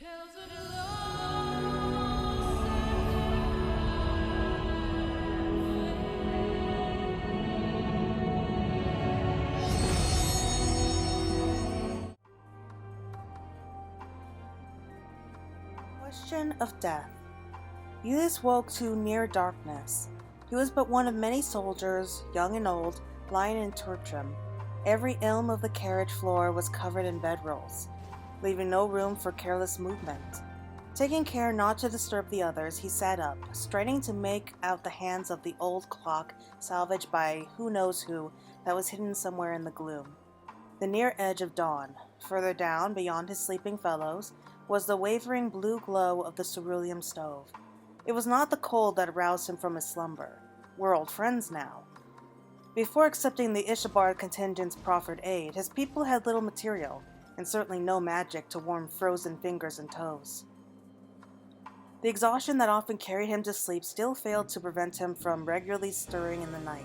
Question of death. Julius woke to near darkness. He was but one of many soldiers, young and old, lying in Turtrim. Every elm of the carriage floor was covered in bedrolls, leaving no room for careless movement. Taking care not to disturb the others, he sat up, straining to make out the hands of the old clock salvaged by who knows who that was hidden somewhere in the gloom. The near edge of dawn. Further down, beyond his sleeping fellows, was the wavering blue glow of the cerulean stove. It was not the cold that aroused him from his slumber. We're old friends now. Before accepting the Ishabard contingent's proffered aid, his people had little material, and certainly no magic to warm frozen fingers and toes. The exhaustion that often carried him to sleep still failed to prevent him from regularly stirring in the night.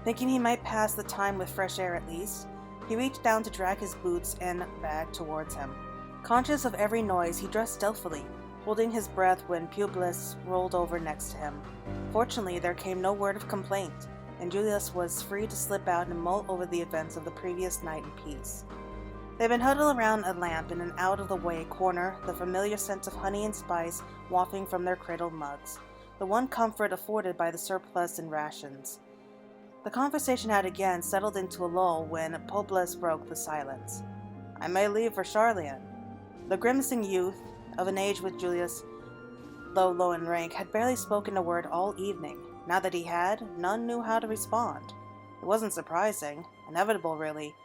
Thinking he might pass the time with fresh air at least, he reached down to drag his boots and bag towards him. Conscious of every noise, he dressed stealthily, holding his breath when Publius rolled over next to him. Fortunately, there came no word of complaint, and Julius was free to slip out and mull over the events of the previous night in peace. They had been huddled around a lamp in an out-of-the-way corner, the familiar scent of honey and spice wafting from their cradled mugs, the one comfort afforded by the surplus in rations. The conversation had again settled into a lull when Publius broke the silence. "I may leave for Charlian." The grimacing youth, of an age with Julius, though low in rank, had barely spoken a word all evening. Now that he had, none knew how to respond. It wasn't surprising, inevitable really.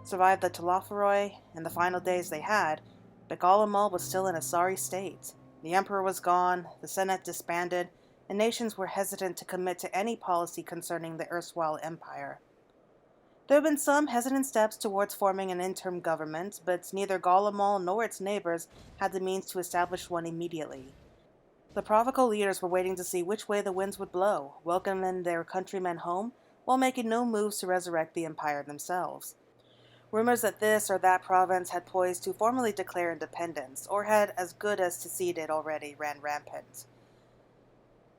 Survived the Telophoroi and the final days they had, but Golemul was still in a sorry state. The Emperor was gone, the Senate disbanded, and nations were hesitant to commit to any policy concerning the erstwhile empire. There had been some hesitant steps towards forming an interim government, but neither Golemul nor its neighbors had the means to establish one immediately. The provincial leaders were waiting to see which way the winds would blow, welcoming their countrymen home, while making no moves to resurrect the empire themselves. Rumors that this or that province had poised to formally declare independence, or had as good as seceded already, ran rampant.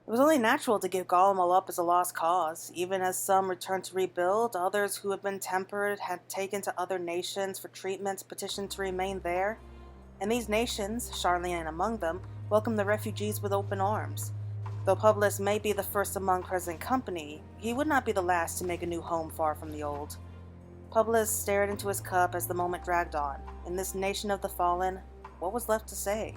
It was only natural to give Golemul up as a lost cause. Even as some returned to rebuild, others who had been tempered had taken to other nations for treatment, petitioned to remain there. And these nations, Charlian among them, welcomed the refugees with open arms. Though Publius may be the first among present company, he would not be the last to make a new home far from the old. Publius stared into his cup as the moment dragged on. In this nation of the fallen, what was left to say?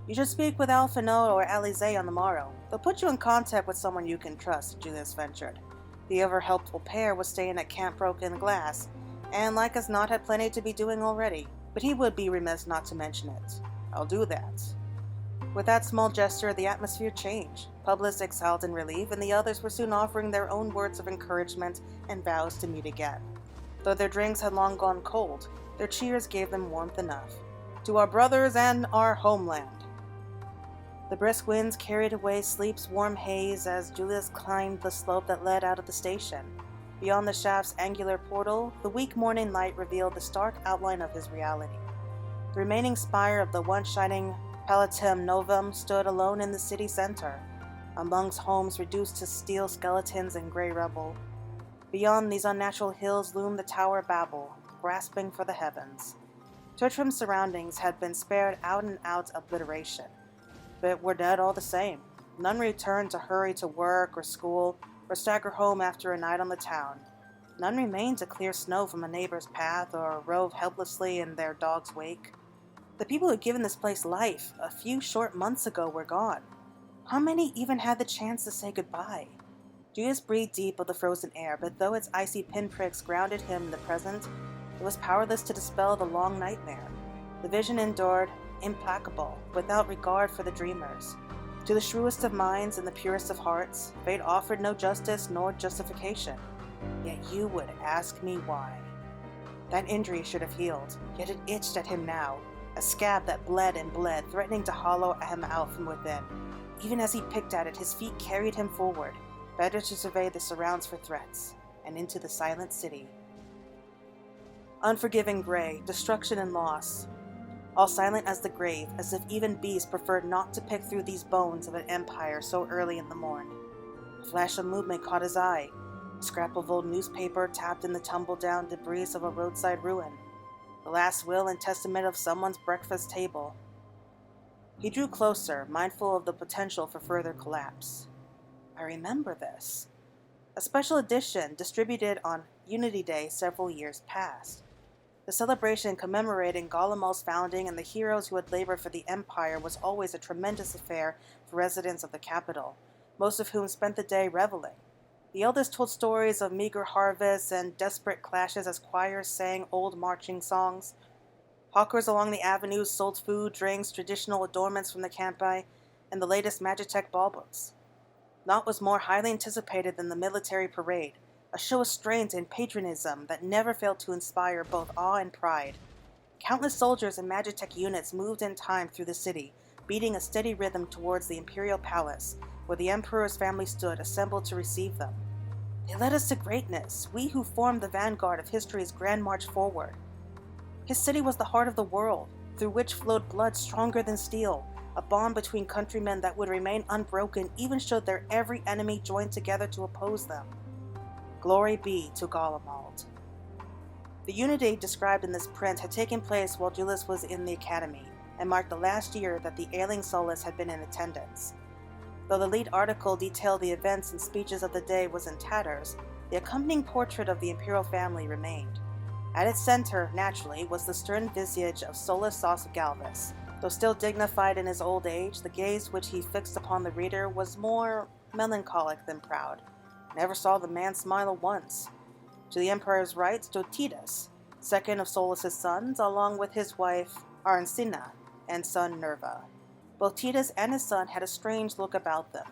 "You should speak with Alphinaud or Alizé on the morrow. They'll put you in contact with someone you can trust," Julius ventured. The ever-helpful pair was staying at Camp Broken Glass, and like as not had plenty to be doing already, but he would be remiss not to mention it. "I'll do that." With that small gesture, the atmosphere changed. Publius exhaled in relief, and the others were soon offering their own words of encouragement and vows to meet again. Though their drinks had long gone cold, their cheers gave them warmth enough. "To our brothers and our homeland." The brisk winds carried away sleep's warm haze as Julius climbed the slope that led out of the station. Beyond the shaft's angular portal, the weak morning light revealed the stark outline of his reality. The remaining spire of the once shining Palatum Novum stood alone in the city center, amongst homes reduced to steel skeletons and gray rubble. Beyond these unnatural hills loomed the Tower of Babel, grasping for the heavens. Turtrim's surroundings had been spared out-and-out obliteration, but were dead all the same. None returned to hurry to work or school, or stagger home after a night on the town. None remained to clear snow from a neighbor's path or rove helplessly in their dog's wake. The people who had given this place life a few short months ago were gone. How many even had the chance to say goodbye? Julius breathed deep of the frozen air, but though its icy pinpricks grounded him in the present, it was powerless to dispel the long nightmare. The vision endured, implacable, without regard for the dreamers. To the shrewdest of minds and the purest of hearts, fate offered no justice nor justification. Yet you would ask me why. That injury should have healed, yet it itched at him now, a scab that bled and bled, threatening to hollow him out from within. Even as he picked at it, his feet carried him forward, better to survey the surrounds for threats, and into the silent city. Unforgiving gray, destruction and loss. all silent as the grave, as if even beasts preferred not to pick through these bones of an empire so early in the morn. A flash of movement caught his eye. A scrap of old newspaper tapped in the tumble-down debris of a roadside ruin. The last will and testament of someone's breakfast table. He drew closer, mindful of the potential for further collapse. I remember this. A special edition distributed on Unity Day several years past. The celebration commemorating Galamal's founding and the heroes who had labored for the Empire was always a tremendous affair for residents of the capital, most of whom spent the day reveling. The eldest told stories of meager harvests and desperate clashes as choirs sang old marching songs. Hawkers along the avenues sold food, drinks, traditional adornments from the campi, and the latest Magitech baubles. Naught was more highly anticipated than the military parade, a show of strength and patriotism that never failed to inspire both awe and pride. Countless soldiers and Magitech units moved in time through the city, beating a steady rhythm towards the Imperial Palace, where the Emperor's family stood, assembled to receive them. They led us to greatness, we who formed the vanguard of history's grand march forward. His city was the heart of the world, through which flowed blood stronger than steel, a bond between countrymen that would remain unbroken even should their every enemy join together to oppose them. Glory be to Galamald. The unity described in this print had taken place while Julius was in the academy, and marked the last year that the ailing Solus had been in attendance. Though the lead article detailed the events and speeches of the day was in tatters, the accompanying portrait of the imperial family remained. At its center, naturally, was the stern visage of Solus Sauce Galvus. Though still dignified in his old age, the gaze which he fixed upon the reader was more melancholic than proud. Never saw the man smile once. To the emperor's right stood Titus, second of Solus's sons, along with his wife Arancina and son Nerva. Both Titus and his son had a strange look about them,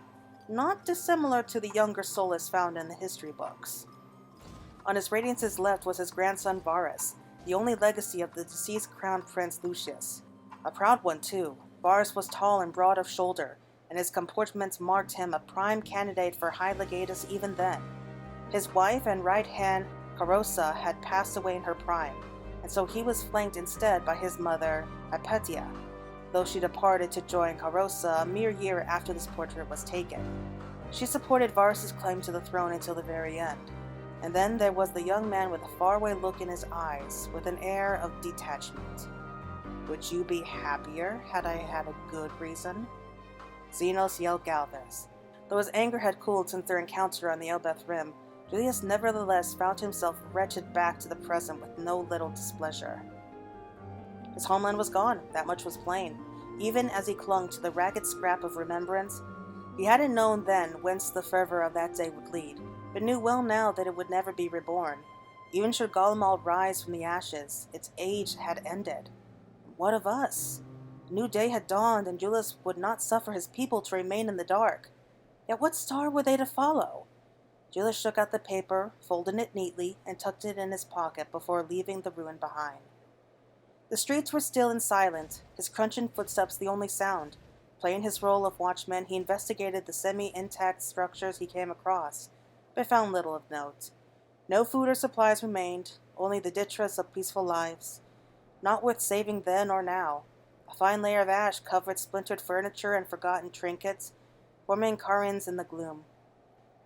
not dissimilar to the younger Solus found in the history books. On his radiance's left was his grandson Varus, the only legacy of the deceased crown prince Lucius. A proud one, too. Varus was tall and broad of shoulder, and his comportment marked him a prime candidate for high legatus even then. His wife and right hand, Carossa, had passed away in her prime, and so he was flanked instead by his mother, Hypatia, though she departed to join Carossa a mere year after this portrait was taken. She supported Varus's claim to the throne until the very end. And then there was the young man with a faraway look in his eyes, with an air of detachment. Would you be happier had I had a good reason? Xenos yelled Galvus. Though his anger had cooled since their encounter on the Elbeth Rim, Julius nevertheless found himself wretched back to the present with no little displeasure. His homeland was gone, that much was plain. Even as he clung to the ragged scrap of remembrance, he hadn't known then whence the fervor of that day would lead, but knew well now that it would never be reborn. Even should Galamald rise from the ashes, its age had ended. What of us? A new day had dawned, and Julius would not suffer his people to remain in the dark. Yet what star were they to follow? Julius shook out the paper, folded it neatly, and tucked it in his pocket before leaving the ruin behind. The streets were still and silent, his crunching footsteps the only sound. Playing his role of watchman, he investigated the semi-intact structures he came across, but found little of note. No food or supplies remained, only the detritus of peaceful lives. Not worth saving then or now. A fine layer of ash covered splintered furniture and forgotten trinkets, forming cairns in the gloom.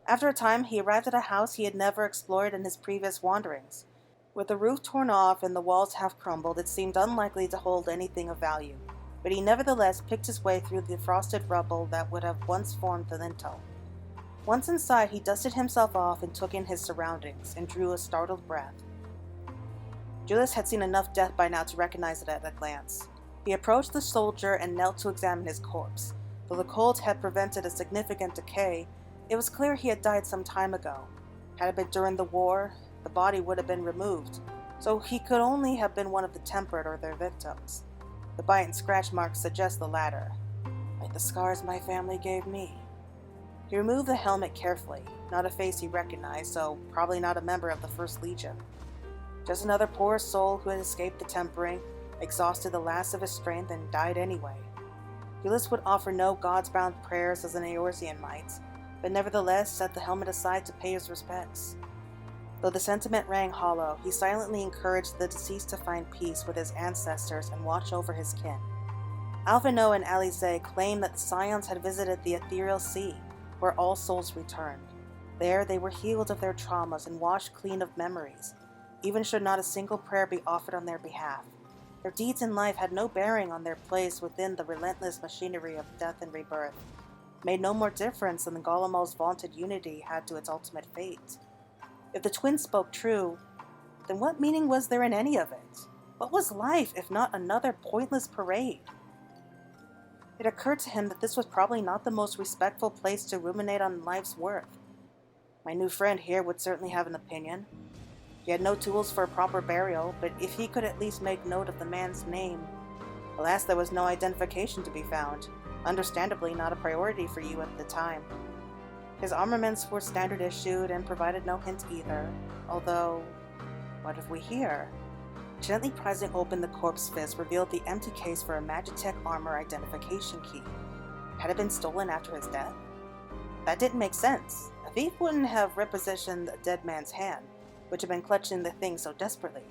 After a time, he arrived at a house he had never explored in his previous wanderings. With the roof torn off and the walls half crumbled, it seemed unlikely to hold anything of value, but he nevertheless picked his way through the frosted rubble that would have once formed the lintel. Once inside, he dusted himself off and took in his surroundings, and drew a startled breath. Julius had seen enough death by now to recognize it at a glance. He approached the soldier and knelt to examine his corpse. Though the cold had prevented a significant decay, it was clear he had died some time ago. Had it been during the war, the body would have been removed, so he could only have been one of the tempered or their victims. The bite and scratch marks suggest the latter, like the scars my family gave me. He removed the helmet carefully, not a face he recognized, so probably not a member of the First Legion. Just another poor soul who had escaped the tempering, exhausted the last of his strength, and died anyway. Julius would offer no gods-bound prayers as an Eorzean might, but nevertheless set the helmet aside to pay his respects. Though the sentiment rang hollow, he silently encouraged the deceased to find peace with his ancestors and watch over his kin. Alphino and Alize claimed that the Scions had visited the ethereal sea, where all souls returned. There they were healed of their traumas and washed clean of memories, even should not a single prayer be offered on their behalf. Their deeds in life had no bearing on their place within the relentless machinery of death and rebirth, made no more difference than the Golomal's vaunted unity had to its ultimate fate. If the twins spoke true, then what meaning was there in any of it? What was life if not another pointless parade? It occurred to him that this was probably not the most respectful place to ruminate on life's worth. My new friend here would certainly have an opinion. He had no tools for a proper burial, but if he could at least make note of the man's name. Alas, there was no identification to be found, understandably not a priority for you at the time. His armaments were standard issued and provided no hint either, although, what if we hear? Gently prizing open the corpse fist revealed the empty case for a Magitech armor identification key. Had it been stolen after his death? That didn't make sense. A thief wouldn't have repositioned a dead man's hand, which had been clutching the thing so desperately,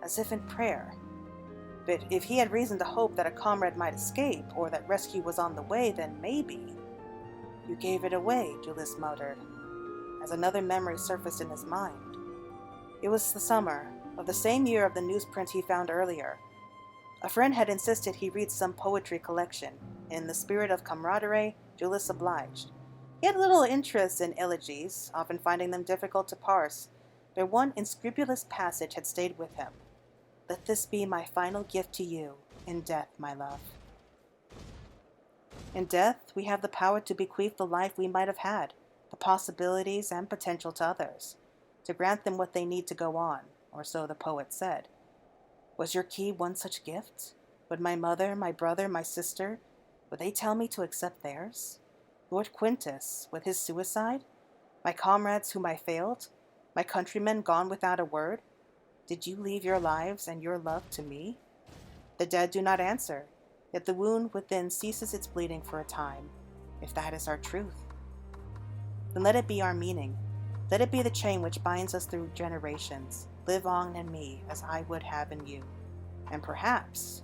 as if in prayer. But if he had reason to hope that a comrade might escape, or that rescue was on the way, then maybe. You gave it away, Julius muttered, as another memory surfaced in his mind. It was the summer, of the same year of the newsprint he found earlier. A friend had insisted he read some poetry collection. In the spirit of camaraderie, Julius obliged. He had little interest in elegies, often finding them difficult to parse, but one unscrupulous passage had stayed with him. Let this be my final gift to you, in death, my love. In death, we have the power to bequeath the life we might have had, the possibilities and potential to others, to grant them what they need to go on, or so the poet said. Was your key one such gift? Would my mother, my brother, my sister, would they tell me to accept theirs? Lord Quintus, with his suicide? My comrades whom I failed? My countrymen gone without a word? Did you leave your lives and your love to me? The dead do not answer, yet the wound within ceases its bleeding for a time, if that is our truth. Then let it be our meaning. Let it be the chain which binds us through generations. Live on in me as I would have in you. And perhaps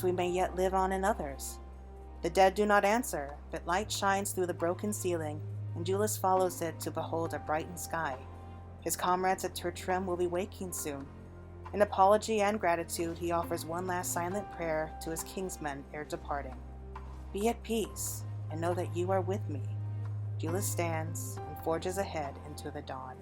we may yet live on in others. The dead do not answer, but light shines through the broken ceiling, and Julius follows it to behold a brightened sky. His comrades at Tertrim will be waking soon. In apology and gratitude, he offers one last silent prayer to his kinsmen ere departing. Be at peace, and know that you are with me. Julius stands and forges ahead into the dawn.